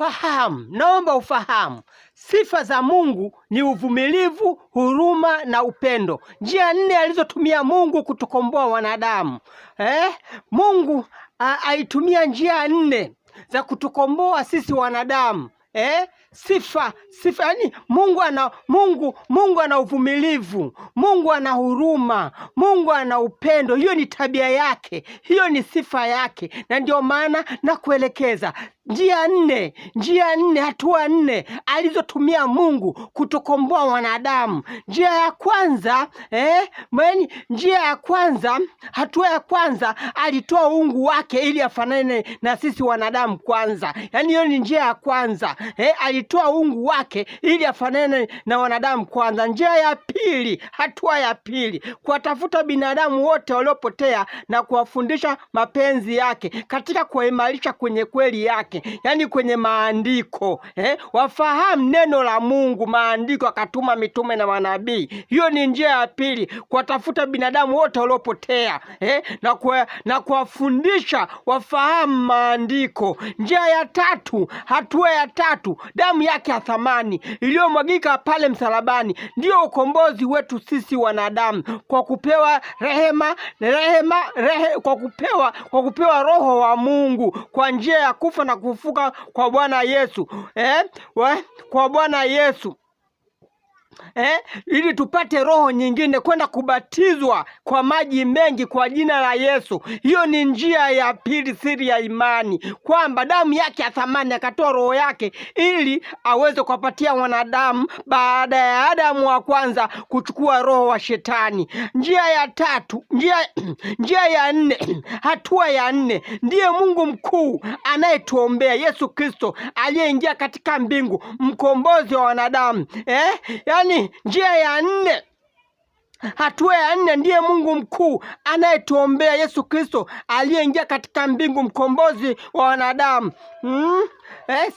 Fahamu, naomba ufahamu, sifa za Mungu ni uvumilivu, huruma na upendo. Njia 4 alizotumia Mungu kutukomboa wanadamu. Mungu aitumia njia 4 za kutukomboa sisi wanadamu. Sifa yani Mungu ana uvumilivu, Mungu ana huruma, Mungu ana upendo. Hiyo ni tabia yake, hiyo ni sifa yake, na ndio maana nakuelekeza njia 4, hatua 4 alizotumia Mungu kutukomboa wanadamu. Njia ya kwanza, hatua ya kwanza, alitoa uungu wake ili afanane na sisi wanadamu kwanza. Yaani hiyo ni njia ya kwanza. Alitoa uungu wake ili afanane na wanadamu kwanza. Njia ya pili, hatua ya pili, kuwatafuta binadamu wote waliopotea na kuwafundisha mapenzi yake katika kuimarisha kwenye kweli yake. Yani kwenye maandiko, wafahamu neno la Mungu, maandiko, akatuma mitume na manabii. Hiyo ni njia ya pili, kuwatafuta binadamu wote waliopotea, na kuwafundisha wafahamu maandiko. Njia ya tatu, hatua ya tatu, damu yake ya thamani iliyomwagika pale msalabani ndio ukombozi wetu sisi wanadamu, kwa kupewa kwa kupewa roho wa Mungu kwa njia ya kufa na kufuka kwa Bwana Yesu, kwa Bwana Yesu, ili tupate roho nyingine, kwenda kubatizwa kwa maji mengi kwa jina la Yesu. Hiyo ni njia ya pili, siri ya imani, kwamba damu yake ya thamani akatoa roho yake ili aweze kuwapatia wanadamu, baada ya Adamu wa kwanza kuchukua roho wa shetani. Njia ya tatu, njia ya 4, hatua ya 4, ndiye Mungu mkuu anayetuombea, Yesu Kristo aliyeingia katika mbingu, mkombozi wa wanadamu. Yani njia ya 4, hatua ya 4, ndiye Mungu mkuu anayetuombea, Yesu Kristo aliyeingia katika mbingu, mkombozi wa wanadamu.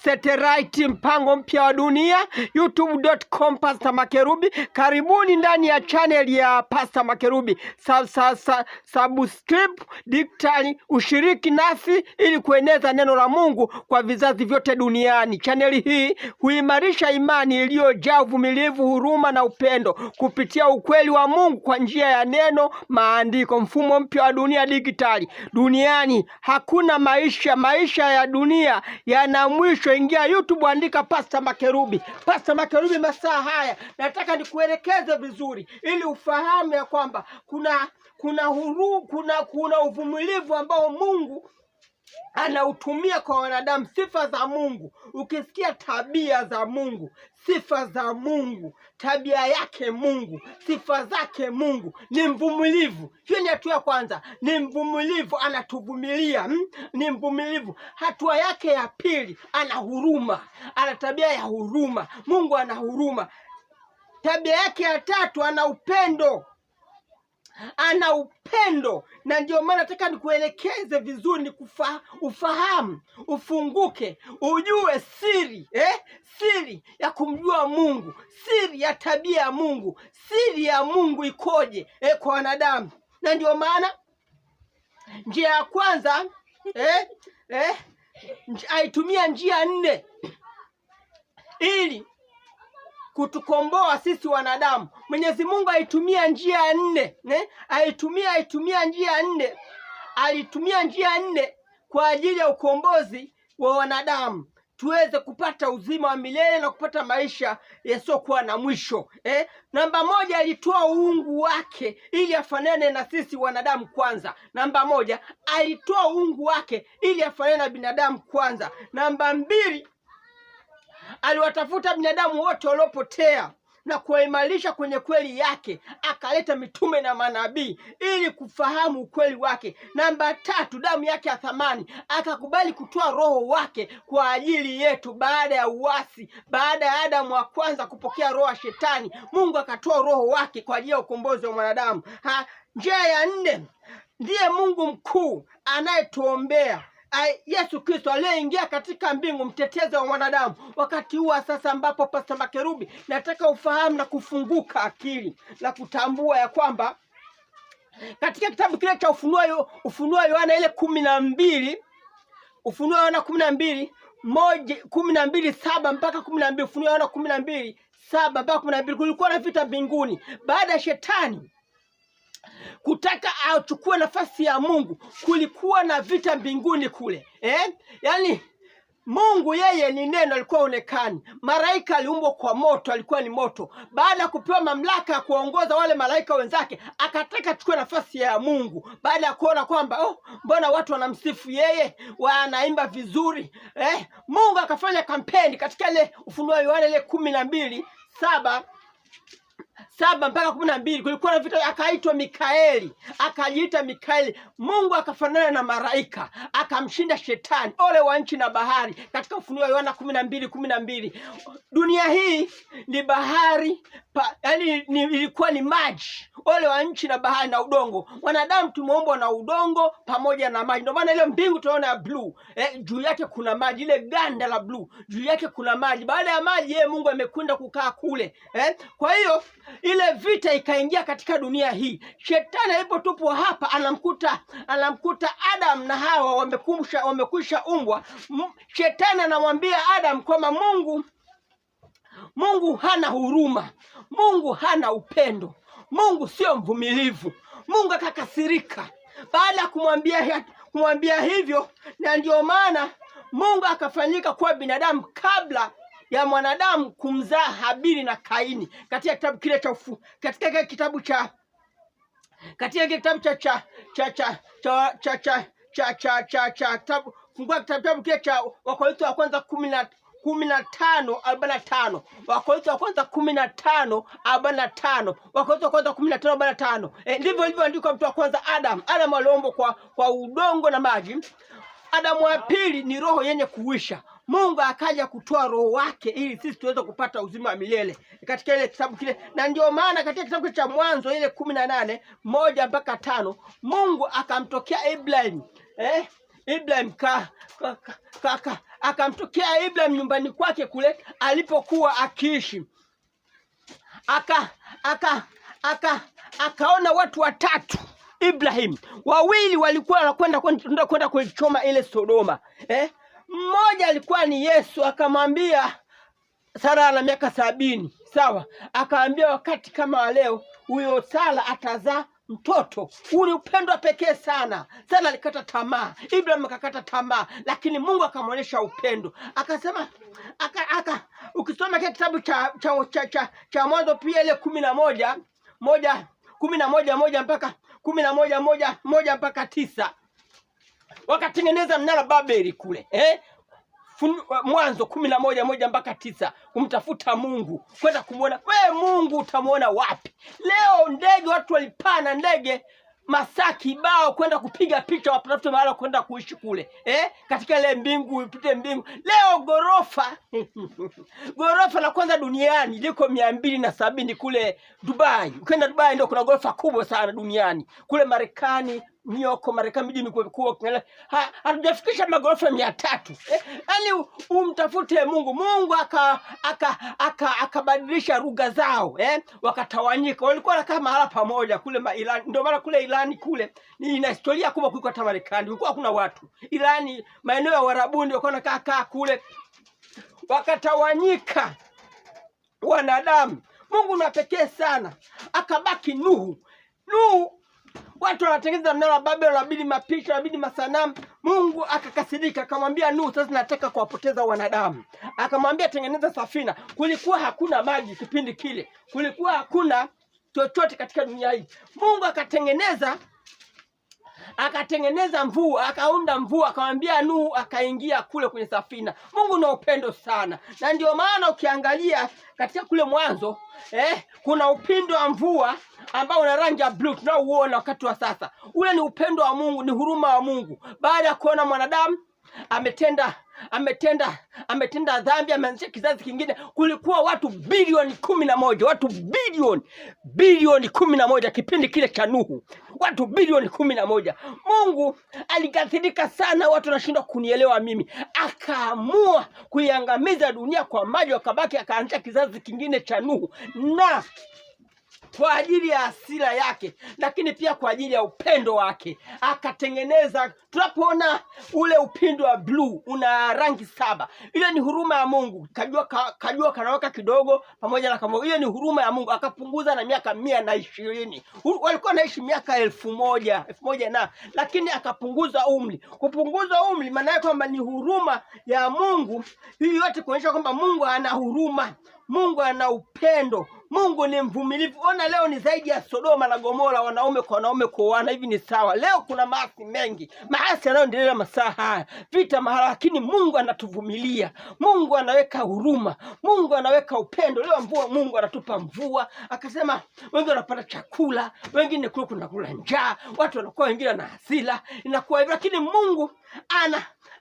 Satellite mpango mpya wa dunia, youtube.com Pastor Makerubi. Karibuni ndani ya channel ya Pastor Makerubi. Subscribe digitally, ushiriki nasi ili kueneza neno la Mungu kwa vizazi vyote duniani. Channel hii huimarisha imani iliyojaa uvumilivu, huruma na upendo kupitia ukweli wa Mungu kwa njia ya neno, maandiko. Mfumo mpya wa dunia digitali. Duniani hakuna maisha ya dunia yana mwisho. Ingia YouTube, andika Pastor Makerubi. Pastor Makerubi. Masaa haya nataka nikuelekeze vizuri ili ufahamu ya kwamba kuna uvumilivu ambao Mungu anautumia kwa wanadamu. Sifa za Mungu, ukisikia tabia za Mungu, sifa za Mungu, tabia yake Mungu, sifa zake Mungu, ni mvumilivu. Hiyo ni hatua ya kwanza, ni mvumilivu, anatuvumilia, ni mvumilivu. Hatua yake ya pili, ana huruma, ana tabia ya huruma. Mungu ana huruma. Tabia yake ya tatu, ana upendo, ana upendo. Na ndio maana nataka nikuelekeze vizuri, ufahamu, ufunguke, ujue siri, siri ya kumjua Mungu, siri ya tabia ya Mungu, siri ya Mungu ikoje kwa wanadamu. Na ndio maana njia ya kwanza, aitumia njia 4 ili kutukomboa sisi wanadamu. Mwenyezi Mungu aitumia njia 4, aitumia njia 4, alitumia njia 4 kwa ajili ya ukombozi wa wanadamu, tuweze kupata uzima wa milele na kupata maisha yasiokuwa na mwisho. Namba 1, alitoa uungu wake ili afanane na sisi wanadamu kwanza. Namba 1, alitoa uungu wake ili afanane na binadamu kwanza. Namba 2, aliwatafuta binadamu wote waliopotea na kuwaimarisha kwenye kweli yake, akaleta mitume na manabii ili kufahamu ukweli wake. Namba 3, damu yake ya thamani, akakubali kutoa roho wake kwa ajili yetu. Baada ya uasi, baada ya Adamu wa kwanza kupokea roho ya shetani, Mungu akatoa roho wake kwa ajili ya ukombozi wa mwanadamu. Njia ya 4, ndiye Mungu mkuu anayetuombea, Yesu Kristo aliyeingia katika mbingu, mtetezi wa mwanadamu. Wakati huu sasa ambapo Pastor Makerubi nataka ufahamu na kufunguka akili na kutambua ya kwamba katika kitabu kile cha Ufunuo Yohana ile 12, Ufunuo Yohana 12 12:7 mpaka 12, Ufunuo Yohana 12:7 mpaka 12. Kulikuwa na vita mbinguni baada ya shetani kutaka achukue nafasi ya Mungu. Kulikuwa na vita mbinguni kule, yaani Mungu yeye ni neno, alikuwa onekani. Malaika aliumbwa kwa moto, alikuwa ni moto. Baada ya kupewa mamlaka ya kuongoza wale malaika wenzake, akataka achukue nafasi ya Mungu. Baada ya kuona kwamba mbona watu wanamsifu yeye, wanaimba vizuri, Mungu akafanya kampeni katika ile Ufunuo Yohana ile 12:7 mpaka 12. Kulikuwa na vita, akaitwa Mikaeli, akajiita Mikaeli. Mungu akafanana na malaika, akamshinda shetani, ole wa nchi na bahari, katika Ufunuo Yohana 12:12. Dunia hii ni bahari, yaani ilikuwa ni maji, ole wa nchi na bahari na udongo. Wanadamu tumeumbwa na udongo pamoja na maji. Ndio maana ile mbingu tunaona ya blue, juu yake kuna maji, ile ganda la blue, juu yake kuna maji. Baada ya maji yeye Mungu amekwenda kukaa kule, Kwa hiyo ile vita ikaingia katika dunia hii. Shetani alipotupwa hapa, anamkuta Adam na Hawa wamekwisha umbwa. Shetani anamwambia Adam kwamba Mungu hana huruma, Mungu hana upendo, Mungu sio mvumilivu. Mungu akakasirika baada ya kumwambia hivyo, na ndio maana Mungu akafanyika kuwa binadamu kabla ya mwanadamu kumzaa Habili na Kaini. Katika kitabu kile cha katika kitabu cha fungua kitabu kile cha Wakorintho wa kwanza 15:45. Wakorintho wa kwanza 15:45. Wakorintho wa kwanza 15:45. Ndivyo ilivyoandikwa. Mtu wa kwanza Adam aliumbwa kwa udongo na maji. Adamu wa pili ni roho yenye kuisha. Mungu akaja kutoa roho wake ili sisi tuweze kupata uzima wa milele katika ile kitabu kile. Na ndio maana katika kitabu cha Mwanzo ile 18:1 mpaka 5, Mungu akamtokea Ibrahim, akamtokea Ibrahim nyumbani kwake kule alipokuwa akiishi. Akaona watu watatu. Ibrahim, wawili walikuwa wanakwenda kuichoma ile Sodoma. Mmoja alikuwa ni Yesu. Akamwambia Sara ana miaka 70, sawa? Akaambia wakati kama leo huyo Sara atazaa mtoto. Huu ni upendo pekee sana. Sara alikata tamaa, Ibrahim akakata tamaa, lakini Mungu akamwonyesha upendo. Akasema ukisoma kitabu cha Mwanzo pia ile 11:1 mpaka 11:1 mpaka 9, wakatengeneza mnara Babeli kule, Mwanzo 11:1 mpaka 9, kumtafuta Mungu, kwenda kumwona. Mungu utamwona wapi? Leo ndege, watu walipana ndege masaa kibao kwenda kupiga picha, wapatafute mahali kwenda kuishi kule, katika ile mbingu, ipite mbingu. Leo gorofa la kwanza duniani liko 270 kule Dubai. Ukienda Dubai ndio kuna gorofa kubwa sana duniani. Kule Marekani, New York, Marekani mjini kwa hatujafikisha magorofa 300. Yaani umtafute Mungu. Mungu akabadilisha lugha zao, wakatawanyika. Walikuwa wanakaa mahala pamoja kule Irani. Ndio maana kule Irani kule ina historia kubwa kuliko hata Marekani. Kulikuwa hakuna watu. Irani, maeneo ya Warabuni walikuwa wanakaa kule, wakatawanyika wanadamu. Mungu na pekee sana. Akabaki Nuhu. Watu wanatengeneza mnara wa Babeli, wanabidi mapicha, wanabidi masanamu. Mungu akakasirika, akamwambia Nuhu, sasa nataka kuwapoteza wanadamu. Akamwambia tengeneza safina. Kulikuwa hakuna maji kipindi kile, kulikuwa hakuna chochote katika dunia hii. Mungu akatengeneza mvua, akaunda mvua, akamwambia Nuhu, akaingia kule kwenye safina. Mungu na upendo sana. Na ndio maana ukiangalia katika kule Mwanzo, kuna upindo wa mvua ambao una rangi ya blue tunaouona wakati wa sasa. Ule ni upendo wa Mungu, ni huruma wa Mungu. Baada ya kuona mwanadamu ametenda dhambi, ameanzisha kizazi kingine. Kulikuwa watu bilioni 11, watu bilioni 11 kipindi kile cha Nuhu, watu bilioni 11. Mungu alikasirika sana, watu wanashindwa kunielewa mimi. Akaamua kuiangamiza dunia kwa maji, wakabaki akaanzisha kizazi kingine cha Nuhu. Na kwa ajili ya hasira yake, lakini pia kwa ajili ya upendo wake akatengeneza. Tunapoona ule upindo wa bluu una rangi 7, ile ni huruma ya Mungu. Kajua kanawaka kidogo pamoja na kama ile ni huruma ya Mungu. Akapunguza na miaka 120. Walikuwa naishi miaka 1000 na, lakini akapunguza umri. Kupunguza umri maana yake kwamba ni huruma ya Mungu. Hii yote kuonyesha kwamba Mungu ana huruma, Mungu ana upendo, Mungu ni mvumilivu. Ona leo ni zaidi ya Sodoma na Gomora, wanaume kwa wanaume kuoana, hivi ni sawa? Leo kuna maasi mengi, maasi yanayoendelea masaa haya, vita mahala, lakini Mungu anatuvumilia, Mungu anaweka huruma, Mungu anaweka upendo. Leo mvua, Mungu anatupa mvua. Akasema wengi wanapata chakula, wengine kuna kula njaa, watu wanakuwa wengine na hasira, inakuwa hivyo, lakini Mungu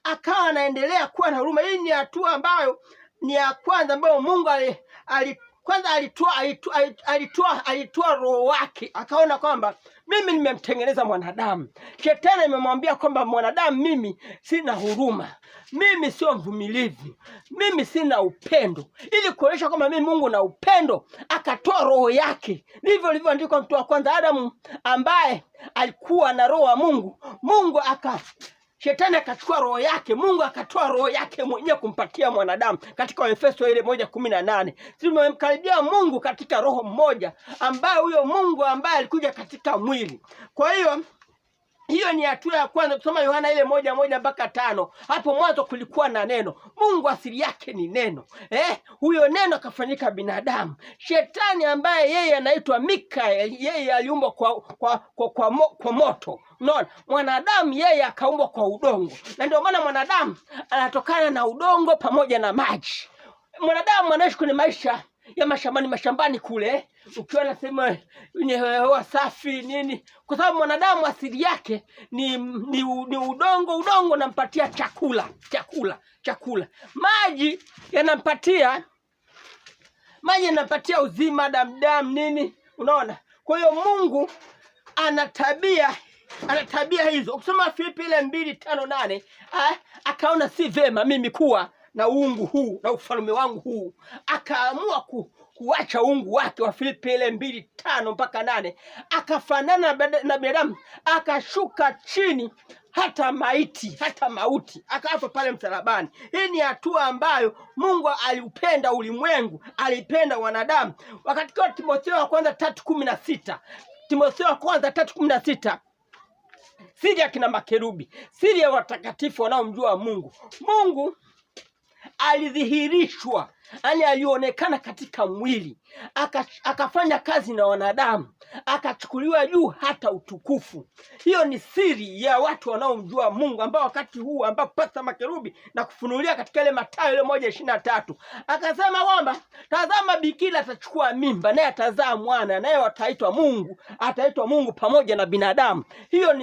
akawa anaendelea kuwa na huruma. Hii ni hatua ambayo ni ya kwanza ambayo Mungu alitoa roho wake. Akaona kwamba mimi nimemtengeneza mwanadamu. Shetani imemwambia kwamba mwanadamu, mimi sina huruma, mimi sio mvumilivu, mimi sina upendo. Ili kuonyesha kwamba mimi Mungu na upendo, akatoa roho yake. Ndivyo ilivyoandikwa mtu wa kwanza Adamu, ambaye alikuwa na roho wa Mungu. Shetani akachukua roho yake, Mungu akatoa roho yake mwenyewe kumpatia mwanadamu. Katika Efeso ile 1:18 tumemkaribia Mungu katika roho mmoja, ambaye huyo Mungu ambaye alikuja katika mwili. Kwa hiyo ni hatua ya kwanza. Kusoma Yohana ile 1:1-5. Hapo mwanzo kulikuwa na neno. Mungu asili yake ni neno. Huyo neno akafanyika binadamu. Shetani ambaye yeye anaitwa Mikael, yeye aliumbwa kwa moto. Unaona? Mwanadamu yeye akaumbwa kwa udongo. Na ndio maana mwanadamu anatokana na udongo pamoja na maji. Mwanadamu anaishi kwenye maisha ya mashambani kule, ukiona sema ni hewa safi nini, kwa sababu mwanadamu asili yake ni udongo nampatia chakula. Maji yanampatia uzima, damu nini, unaona. Kwa hiyo Mungu ana tabia hizo. Ukisoma Filipi ile 2:5-8, akaona si vema mimi kuwa na uungu huu na ufalme wangu huu. Akaamua kuacha uungu wake, wa Filipi ile 2:5-8. Akafanana na binadamu, akashuka chini hata mauti, akafa pale msalabani. Hii ni hatua ambayo Mungu aliupenda ulimwengu, alipenda wanadamu. Wakati kwa Timotheo wa kwanza 3:16, siri ya kina makerubi, siri ya watakatifu wanaomjua Mungu. Mungu alidhihirishwa, yani alionekana katika mwili, akafanya kazi na wanadamu, akachukuliwa juu hata utukufu. Hiyo ni siri ya watu wanaomjua Mungu, ambao wakati huu ambao pasta makerubi na kufunulia katika ile Mathayo ile 1:23, akasema kwamba tazama, bikira atachukua mimba, naye atazaa mwana, naye ataitwa Mungu pamoja na binadamu. Hiyo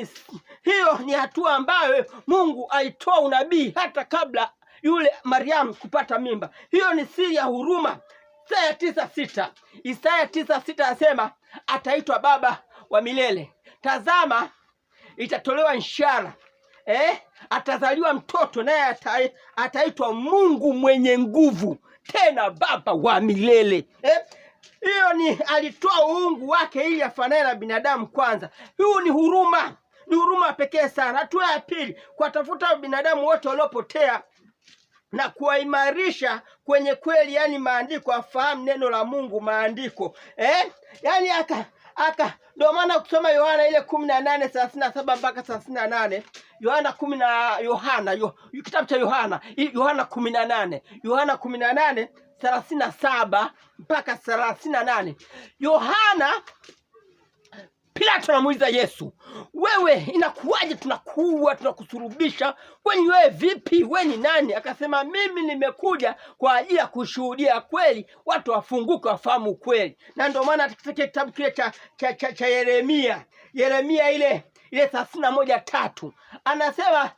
ni hatua ambayo Mungu alitoa unabii hata kabla yule Mariamu kupata mimba. Hiyo ni siri ya huruma. Isaya 9:6 asema ataitwa baba wa milele. Tazama, itatolewa ishara, atazaliwa mtoto, naye ataitwa Mungu mwenye nguvu, tena baba wa milele. Hiyo alitoa uungu wake ili afanane na binadamu kwanza. Hiyo ni huruma pekee sana. Hatua ya pili, kuwatafuta binadamu wote waliopotea na kuwaimarisha kwenye kweli, yani maandiko, afahamu neno la Mungu, maandiko. Yani ndio maana ukisoma Yohana ile 18:37-38, kitabu cha Yohana 18:37-38. Pilato anamuuliza Yesu, wewe inakuwaje tunakusurubisha? Wewe vipi? Wewe ni nani? Akasema, mimi nimekuja kwa ajili ya kushuhudia kweli, watu wafunguke wafahamu kweli. Na ndio maana katika kitabu kile cha Yeremia ile ile 31:3 anasema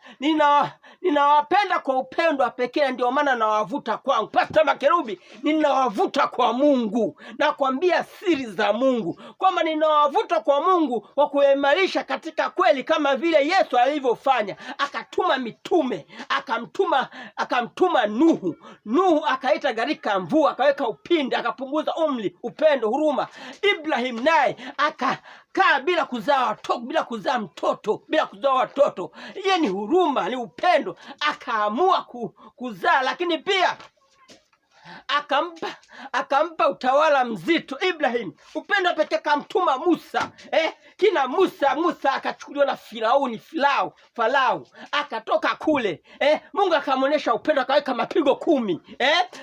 ninawapenda kwa upendo wa pekee, ndio maana nawavuta kwangu. Pastor Makerubi, ninawavuta kwa Mungu. Nakwambia siri za Mungu kwamba ninawavuta kwa Mungu kwa kuimarisha katika kweli, kama vile Yesu alivyofanya. Akatuma mitume, akamtuma Nuhu akaita gharika mvua, akaweka upinde, akapunguza umri, upendo, huruma. Ibrahim naye akakaa bila kuzaa watoto. Yeye ni huruma, ni upendo, akaamua kuzaa, lakini pia akampa utawala mzito Ibrahim. Upendo pekee. Akamtuma Musa, kina Musa akachukuliwa na Farao, akatoka kule, Mungu akamwonyesha upendo, akaweka mapigo 10,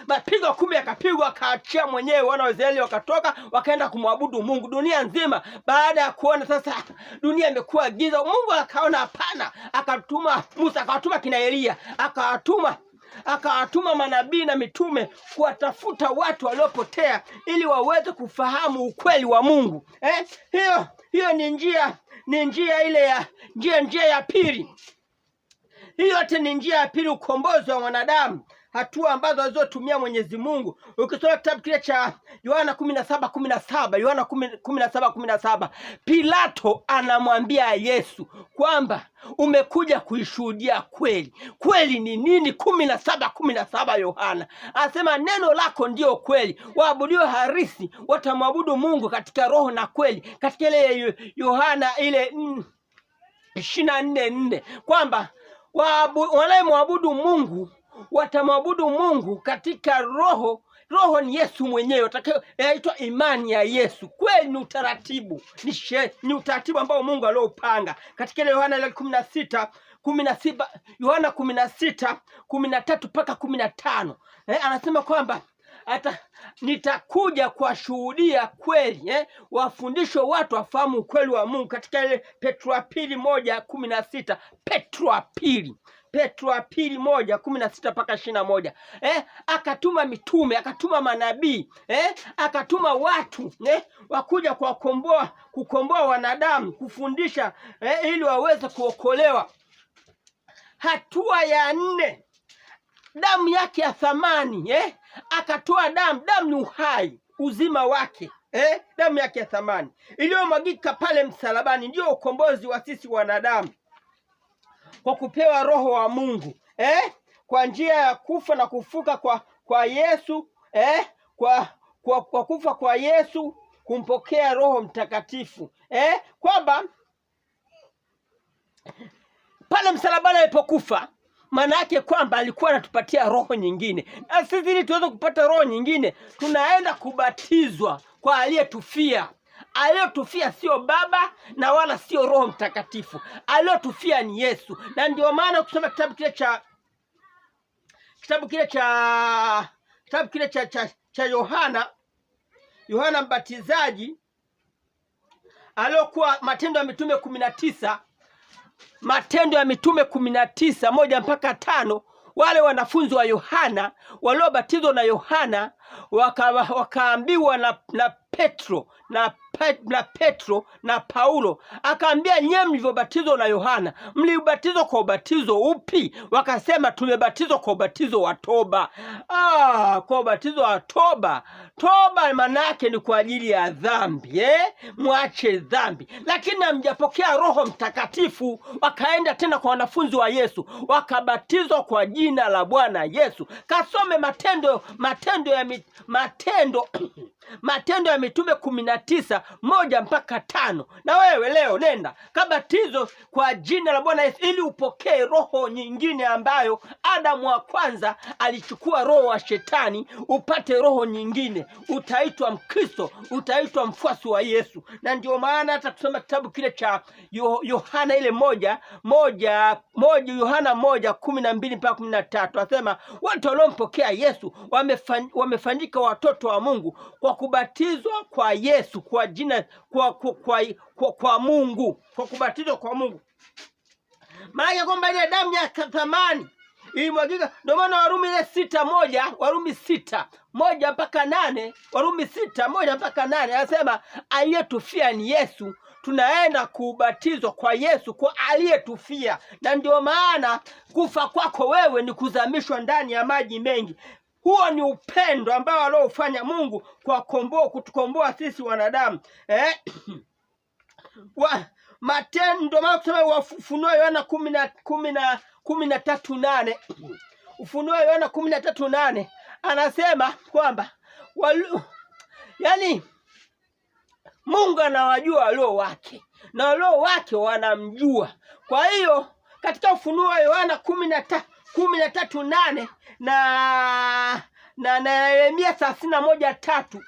mapigo 10 akapigwa, akaachia mwenyewe. Wana wa Israeli wakatoka wakaenda kumwabudu Mungu dunia nzima. Baada ya kuona sasa dunia imekuwa giza, Mungu akaona hapana, akatuma Musa, akawatuma kina Elia, akawatuma manabii na mitume kuwatafuta watu waliopotea ili waweze kufahamu ukweli wa Mungu. Hiyo ni njia ya pili. Hiyo yote ni njia ya pili, ukombozi wa wanadamu, hatua ambazo alizotumia Mwenyezi Mungu. Ukisoma kitabu kile cha Yohana 17:17, Pilato anamwambia Yesu kwamba umekuja kuishuhudia kweli. Kweli ni nini? 17:17 Yohana anasema neno lako ndio kweli, waabudio harisi watamwabudu Mungu katika roho na kweli. Katika ile Yohana ile 24:4 kwamba wanayemwabudu Mungu watamwabudu Mungu katika roho. Roho ni Yesu mwenyewe, inaitwa imani ya Yesu. Kweli ni utaratibu, ni utaratibu ambao Mungu aliopanga. Katika ile Yohana 16:17, Yohana 16:13 mpaka 15, anasema kwamba nitakuja kuwashuhudia kweli, wafundisho watu wafahamu ukweli wa Mungu. Katika ile Petro wa pili 1:16, Petro wa pili 1:16 mpaka 21, akatuma mitume, akatuma manabii, akatuma watu, wakuja kukomboa wanadamu, kufundisha, ili waweze kuokolewa. Hatua ya 4, damu yake ya thamani, akatoa damu. Damu ni uhai, uzima wake, damu yake ya thamani iliyomwagika pale msalabani ndio ukombozi wa sisi wanadamu, kwa kupewa roho wa Mungu, kwa njia ya kufa na kufuka kwa Yesu, kwa kufa kwa Yesu, kumpokea Roho Mtakatifu, kwamba pale msalabani alipokufa, maana yake kwamba alikuwa anatupatia roho nyingine, na sisi ili tuweze kupata roho nyingine tunaenda kubatizwa kwa aliyetufia. Aliyotufia sio Baba na wala sio Roho Mtakatifu, aliyotufia ni Yesu. Na ndio maana kusoma kitabu kile cha Yohana Mbatizaji, aliyokuwa Matendo ya Mitume 19, Matendo ya Mitume 19 1 mpaka 5. Wale wanafunzi wa Yohana waliobatizwa na Yohana wakaambiwa na Petro na Paulo, akaambia, nyewe mlivyobatizwa na Yohana mlibatizwa kwa ubatizo upi? Wakasema, tumebatizwa kwa ubatizo wa toba. Kwa ubatizo wa toba. Toba maana yake ni kwa ajili ya dhambi, mwache dhambi. Lakini hamjapokea Roho Mtakatifu. Wakaenda tena kwa wanafunzi wa Yesu, wakabatizwa kwa jina la Bwana Yesu. Kasome Matendo ya Mitume 19 1 mpaka 5. Na wewe leo nenda kabatizo kwa jina la Bwana Yesu ili upokee roho nyingine, ambayo Adamu wa kwanza alichukua roho wa shetani, upate roho nyingine, utaitwa Mkristo, utaitwa mfuasi wa Yesu. Na ndio maana hata kusoma kitabu kile cha Yohana ile Yohana 1:12 mpaka 13, asema watu waliompokea Yesu wamefanyika watoto wa Mungu kwa kubatizwa kwa Yesu, kwa jina kwa Mungu, kwa kubatizwa kwa Mungu. Maana kwamba ile damu ya thamani ilimwagika. Ndio maana Warumi 6:1, Warumi 6:1 mpaka 8, Warumi 6:1 mpaka 8 anasema aliyetufia ni Yesu, tunaenda kubatizwa kwa Yesu, kwa aliyetufia. Na ndio maana kufa kwako wewe ni kuzamishwa ndani ya maji mengi. Huo ni upendo ambao aliofanya Mungu kwa kutukomboa sisi wanadamu. Matendo maana kusema Ufunuo Yohana 13:8. Ufunuo Yohana 13:8 anasema kwamba yani Mungu anawajua walio wake na walio wake wanamjua. Kwa hiyo katika Ufunuo Yohana 13:8 na Yeremia 31:3,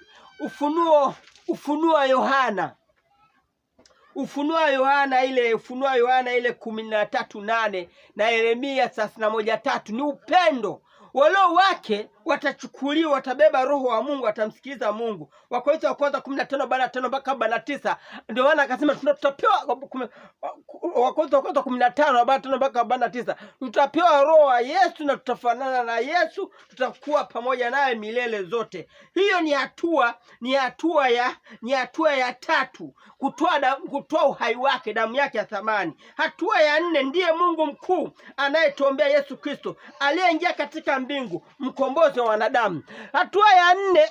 Ufunuo Yohana ile 13:8 na Yeremia 31:3 ni upendo. Walio wake watachukuliwa, watabeba roho wa Mungu, watamsikiliza Mungu. Wakorintho wa kwanza 15:5 mpaka 49. Ndio maana akasema tutapewa, Wakorintho wa kwanza 15:5 mpaka 49, tutapewa roho wa Yesu na tutafanana na Yesu, tutakuwa pamoja naye milele zote. Hiyo ni hatua ya tatu, kutoa uhai wake, damu yake ya thamani. Hatua ya 4, ndiye Mungu mkuu anayetuombea, Yesu Kristo aliyeingia katika mbingu, mkombozi wa wanadamu. Hatua ya 4,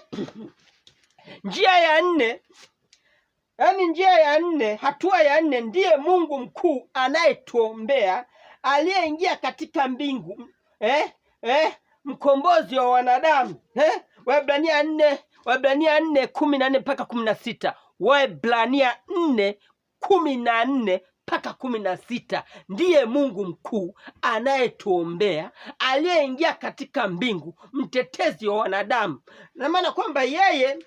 hatua ya 4, ndiye Mungu mkuu anayetuombea, aliyeingia katika mbingu, mkombozi wa wanadamu. Waebrania 4:14 mpaka 16. Waebrania 4:14 mpaka 16. Ndiye Mungu mkuu anayetuombea, aliyeingia katika mbingu, mtetezi wa wanadamu. Na maana kwamba yeye,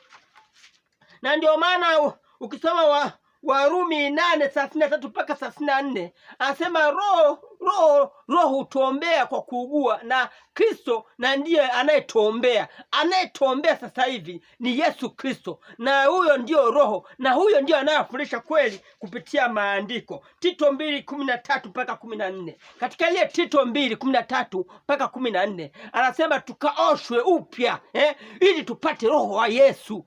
na ndio maana ukisoma Warumi 8:33 mpaka 34 anasema roho hutuombea kwa kuugua na Kristo, na ndiye anayetuombea sasa hivi ni Yesu Kristo, na huyo ndio roho, na huyo ndio anayefundisha kweli kupitia maandiko. Tito 2:13 mpaka 14. Katika ile Tito 2:13 mpaka 14 anasema tukaoshwe upya ili tupate roho wa Yesu.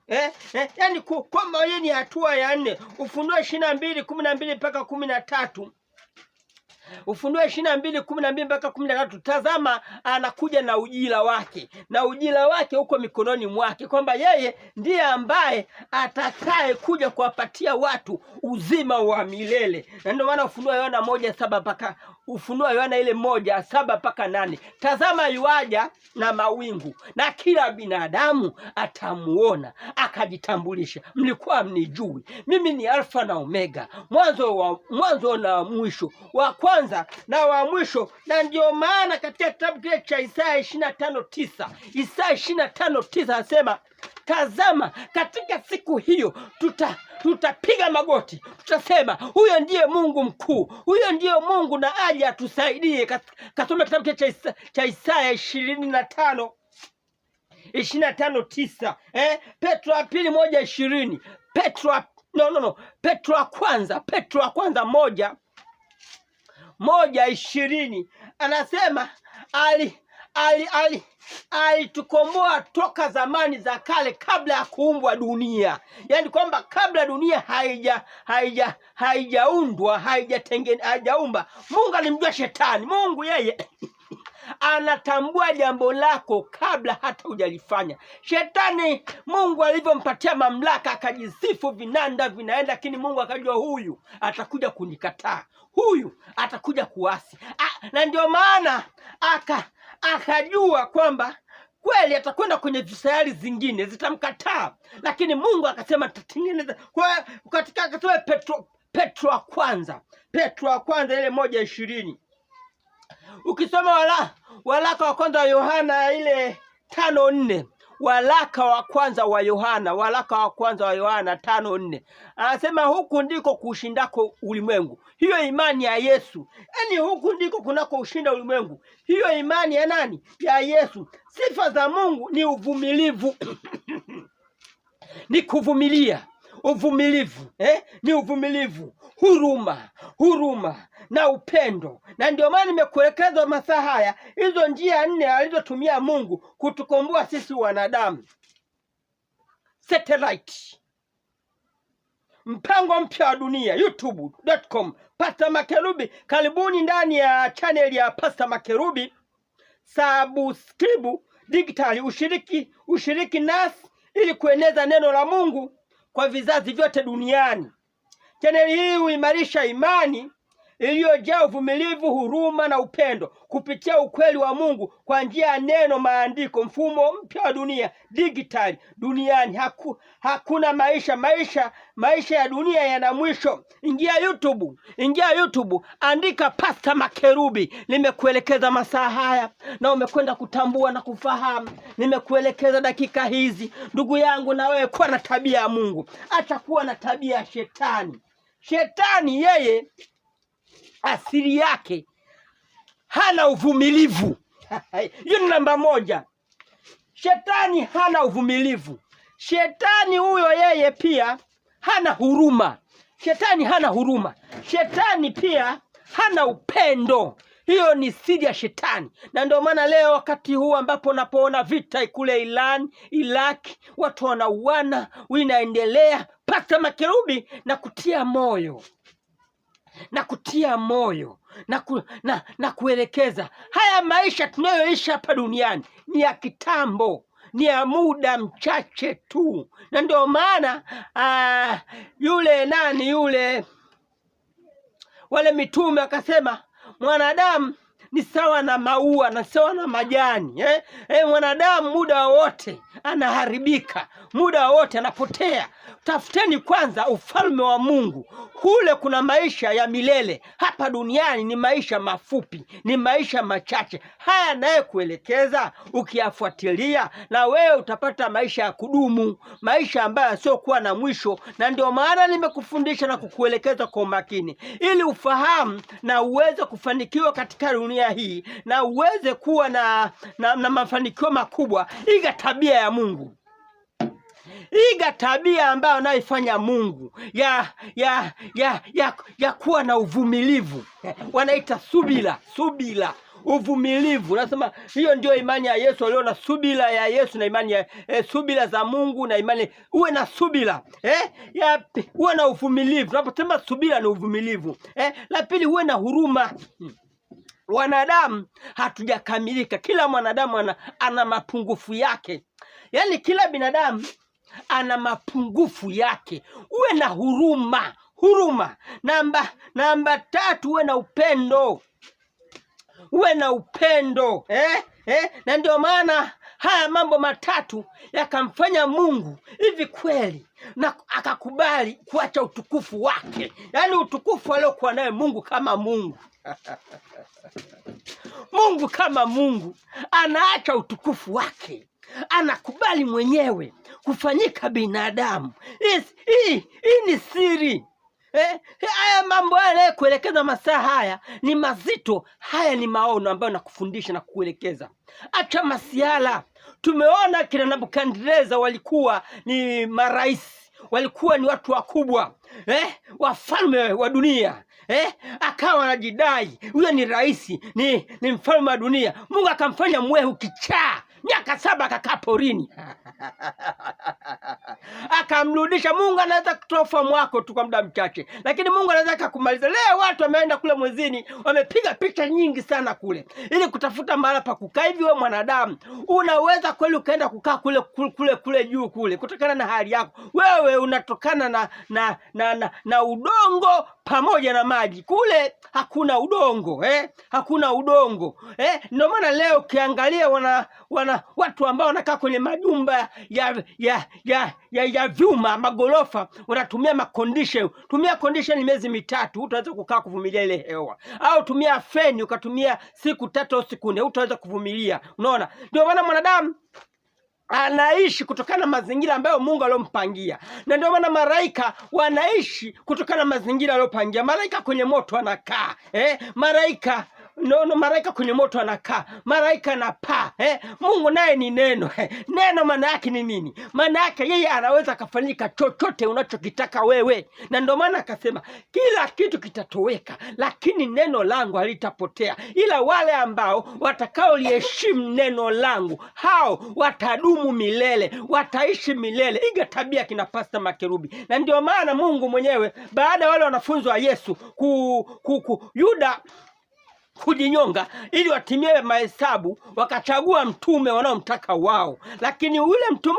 Yani kwamba yeye ni hatua ya 4. Ufunuo 22:12 mpaka 13. Ufunuo 22:12 mpaka 13. Tazama, anakuja na ujira wake, na ujira wake uko mikononi mwake, kwamba yeye ndiye ambaye atakaye kuja kuwapatia watu uzima wa milele. Na ndio maana Ufunuo Yohana 1:7 mpaka Ufunuo Yohana ile 1:7 mpaka 8. Tazama yuaja na mawingu, na kila binadamu atamuona akajitambulisha, mlikuwa mnijui, mimi ni Alfa na Omega, mwanzo na mwisho, wa kwanza na wa mwisho. Na ndio maana katika kitabu kile cha Isaya 25:9, Isaya 25:9 anasema, tazama katika siku hiyo tutapiga magoti, tutasema huyo ndiye Mungu mkuu, huyo ndiye Mungu na aje atusaidie. Kasoma kitabu kile cha Isaya 25:9. Petro wa pili 1:20. Petro wa kwanza 1:20 anasema alitukomboa toka zamani za kale, kabla ya kuumbwa dunia. Yani kwamba kabla dunia haijaundwa, haijaumba, Mungu alimjua Shetani. Mungu yeye anatambua jambo lako kabla hata hujalifanya. Shetani Mungu alivyompatia mamlaka akajisifu, vinanda vinaenda, lakini Mungu akajua huyu atakuja kunikataa, huyu atakuja kuasi. Na ndio maana akajua kwamba kweli atakwenda kwenye visayari zingine zitamkataa, lakini Mungu akasema tatengeneza. Kwa katika akasema Petro wa kwanza ile 1:20. Ukisoma waraka wa kwanza wa Yohana ile 5:4, waraka wa kwanza wa Yohana 5:4 anasema, huku ndiko kushindako ulimwengu, hiyo imani ya Yesu. Yani huku ndiko kunako ushinda ulimwengu, hiyo imani ya nani? Ya Yesu. Sifa za Mungu ni uvumilivu ni kuvumilia, uvumilivu ni uvumilivu, huruma na upendo. Na ndio maana nimekuelekeza masaa haya hizo njia 4 alizotumia Mungu kutukomboa sisi wanadamu. Satellite, Mpango Mpya wa Dunia, youtube.com Pastor Makerubi. Karibuni ndani ya channel ya Pastor Makerubi. Subscribe digitali, ushiriki nasi ili kueneza neno la Mungu kwa vizazi vyote duniani. Channel hii huimarisha imani iliyojaa uvumilivu, huruma na upendo kupitia ukweli wa Mungu kwa njia ya neno, maandiko. Mfumo mpya wa dunia, digitali duniani. Hakuna maisha ya dunia yana mwisho. Ingia YouTube, andika Pastor Makerubi. Nimekuelekeza masaa haya na umekwenda kutambua na kufahamu. Nimekuelekeza dakika hizi. Ndugu yangu, na wewe kuwa na tabia ya Mungu, acha kuwa na tabia ya shetani. Shetani yeye asili yake hana uvumilivu. Hiyo ni namba moja. Shetani hana uvumilivu. Shetani huyo yeye pia hana huruma. Shetani pia hana upendo. Hiyo ni siri ya shetani. Na ndio maana leo wakati huu ambapo unapoona vita kule Iran, Iraq, watu wanauana, inaendelea, Pastor Makerubi na kutia moyo na kuelekeza haya maisha tunayoishi hapa duniani ni ya kitambo, ni ya muda mchache tu. Na ndio maana wale mitume akasema mwanadamu ni sawa na maua na sawa na majani. Mwanadamu muda wote anaharibika, muda wote anapotea. Tafuteni kwanza ufalme wa Mungu. Kule kuna maisha ya milele. Hapa duniani ni maisha mafupi, ni maisha machache. Haya naye kuelekeza, ukiyafuatilia na wewe utapata maisha ya kudumu, maisha ambayo sio kuwa na mwisho. Na ndio maana nimekufundisha na kukuelekeza kwa makini ili ufahamu na uweze kufanikiwa katika dunia hii na uweze kuwa na mafanikio makubwa. Iga tabia ya Mungu. Iga tabia ambayo anaifanya Mungu ya kuwa na uvumilivu. Wanaita subira, uvumilivu. Nasema hiyo ndio imani ya Yesu. Aliona subira ya Yesu na imani ya subira za Mungu na imani. Uwe na subira, uwe na uvumilivu. Tunaposema subira ni uvumilivu. La pili, uwe na huruma. Wanadamu hatujakamilika. Kila mwanadamu ana mapungufu yake. Yaani kila binadamu ana mapungufu yake. Uwe na huruma. Namba tatu, uwe na upendo. Na ndio maana haya mambo matatu yakamfanya Mungu hivi kweli na akakubali kuacha utukufu wake. Yaani utukufu aliokuwa naye Mungu kama Mungu. Mungu kama Mungu anaacha utukufu wake, anakubali mwenyewe kufanyika binadamu. Hii ni siri. Haya mambo haya kuelekeza masaa haya ni mazito. Haya ni maono ambayo nakufundisha na kuelekeza. Acha masiala. Tumeona kina Nebukadneza walikuwa ni marais, walikuwa ni watu wakubwa, wafalme wa dunia. Akawa anajidai huyo ni rais, ni mfalme wa dunia. Mungu akamfanya mwehu kichaa, miaka 7 akakaa porini. Akamrudisha. Mungu anaweza kutoa ufahamu wako tu kwa muda mchache, lakini Mungu anaweza kukumaliza. Leo watu wameenda kule mwezini, wamepiga picha nyingi sana kule ili kutafuta mahali pa kukaa. Hivi wewe mwanadamu unaweza kweli ukaenda kukaa kule juu kule kutokana na hali yako? Wewe unatokana na udongo pamoja na maji. Kule hakuna udongo, hakuna udongo. Ndio maana leo ukiangalia watu ambao wanakaa kwenye majumba ya vyuma, magorofa, wanatumia macondition. Tumia condition miezi 3, utaweza kukaa kuvumilia ile hewa. Au tumia feni ukatumia siku 3 au siku 4, utaweza kuvumilia. Unaona? Ndio maana mwanadamu anaishi kutokana na mazingira ambayo Mungu aliyompangia. Na ndio maana malaika wanaishi kutokana na mazingira aliyopangia. Malaika kwenye moto anakaa, malaika malaika kwenye moto anakaa, malaika anapaa. Mungu naye ni neno. Neno maana yake ni nini? Maana yake yeye anaweza akafanyika chochote unachokitaka wewe, na ndio maana akasema kila kitu kitatoweka, lakini neno langu halitapotea, ila wale ambao watakaoliheshimu neno langu hao watadumu milele, wataishi milele. Iga tabia kina Pastor Makerubi. Na ndio maana Mungu mwenyewe baada ya wale wanafunzi wa Yesu Yuda kujinyonga ili watimie mahesabu, wakachagua mtume wanaomtaka wao, lakini ule mtume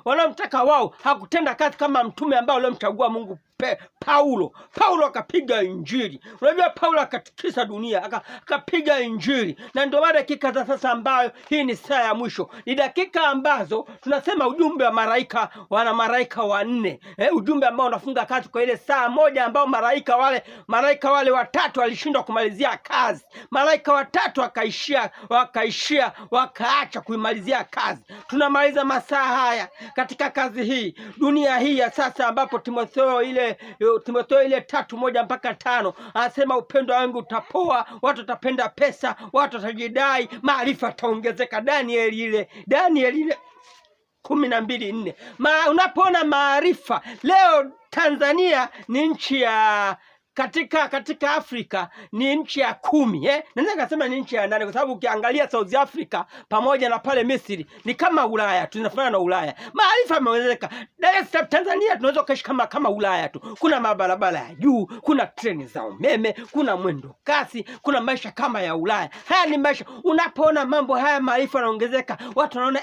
wanaomtaka wao hakutenda kazi kama mtume ambao waliomchagua Mungu. Paulo akapiga injili. Unajua Paulo akatikisa dunia, akapiga injili. Na ndio dakika za sasa ambayo hii ni saa ya mwisho, ni dakika ambazo tunasema ujumbe wa malaika, wana malaika wanne, ujumbe ambao unafunga kazi kwa ile saa moja ambao malaika wale watatu walishindwa kumalizia kazi. Malaika watatu wakaacha kuimalizia kazi. Tunamaliza masaa haya katika kazi hii, dunia hii ya sasa, ambapo Timotheo ile 3:1-5 anasema upendo wangu utapoa, watu watapenda pesa, watu watajidai, maarifa yataongezeka. Danieli ile 12:4. Unapoona maarifa leo, Tanzania ni nchi ya katika Afrika ni nchi ya 10, naweza kusema ni nchi ya 8, kwa sababu ukiangalia South Africa pamoja na pale Misri ni kama Ulaya, tunafanana na Ulaya. Maarifa yameongezeka. Dar es Salaam Tanzania tunaweza kuishi kama Ulaya tu. Kuna mabarabara ya juu, kuna treni za umeme, kuna mwendo kasi, kuna maisha kama ya Ulaya. Haya ni maisha. Unapoona mambo haya, maarifa yanaongezeka, watu wanaona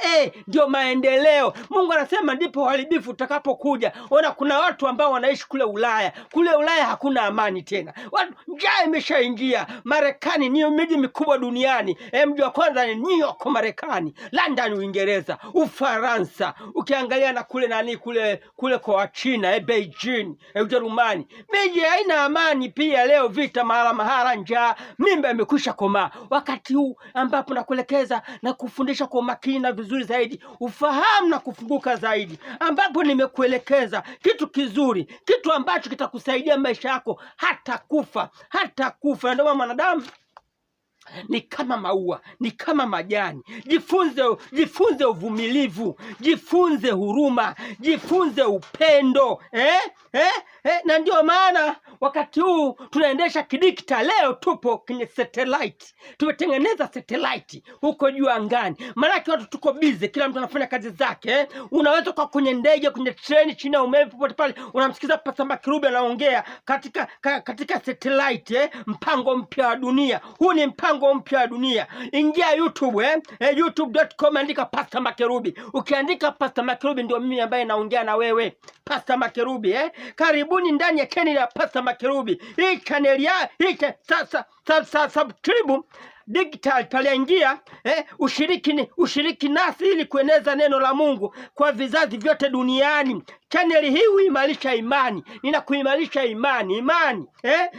ndio maendeleo. Mungu anasema ndipo uharibifu utakapokuja. Ona, kuna watu ambao wanaishi kule Ulaya. Kule Ulaya hakuna amani tena. Njaa imeshaingia. Marekani ni miji mikubwa duniani. Mji wa kwanza ni New York Marekani, London Uingereza, Ufaransa. Ukiangalia na kule kwa China, Beijing, Ujerumani. Miji haina amani pia. Leo vita, mahara, njaa, mimba imekwisha komaa. Wakati huu ambapo nakuelekeza na kufundisha kwa makini na vizuri zaidi, ufahamu na kufunguka zaidi, ambapo nimekuelekeza kitu kizuri, kitu ambacho kitakusaidia maisha yako hata kufa. Ndio mwanadamu ni kama maua, ni kama majani. Jifunze uvumilivu, jifunze huruma, jifunze upendo. Na ndio maana wakati huu tunaendesha kidikta. Leo tupo kwenye satellite, tumetengeneza satellite huko juu angani. Maana watu tuko busy, kila mtu anafanya kazi zake. Unaweza kwa kwenye ndege, kwenye treni, chini ya umeme, popote pale unamsikiza Pastor Makerubi anaongea katika satellite. Mpango mpya wa dunia. Huu ni mpango mpya wa dunia. Ingia YouTube, youtube.com, andika Pastor Makerubi. Ukiandika Pastor Makerubi, ndio mimi ambaye naongea na wewe, Pastor Makerubi. Karibuni ndani ya channel ya Pastor Makerubi. Hii channel ya subscribe digital pale, ingia ushiriki nasi ili kueneza neno la Mungu kwa vizazi vyote duniani. Channel hii huimarisha imani, ninakuimarisha imani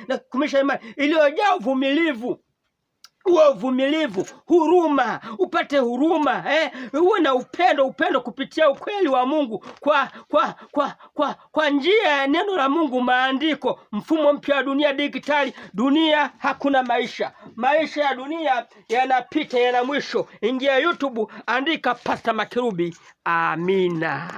na kumisha imani iliyojaa uvumilivu. Uwe uvumilivu, huruma, upate huruma, uwe na upendo kupitia ukweli wa Mungu kwa njia ya neno la Mungu, maandiko, mfumo mpya wa dunia digitali. Dunia hakuna maisha ya dunia yanapita, yana mwisho. Ingia YouTube, andika Pastor Makerubi. Amina.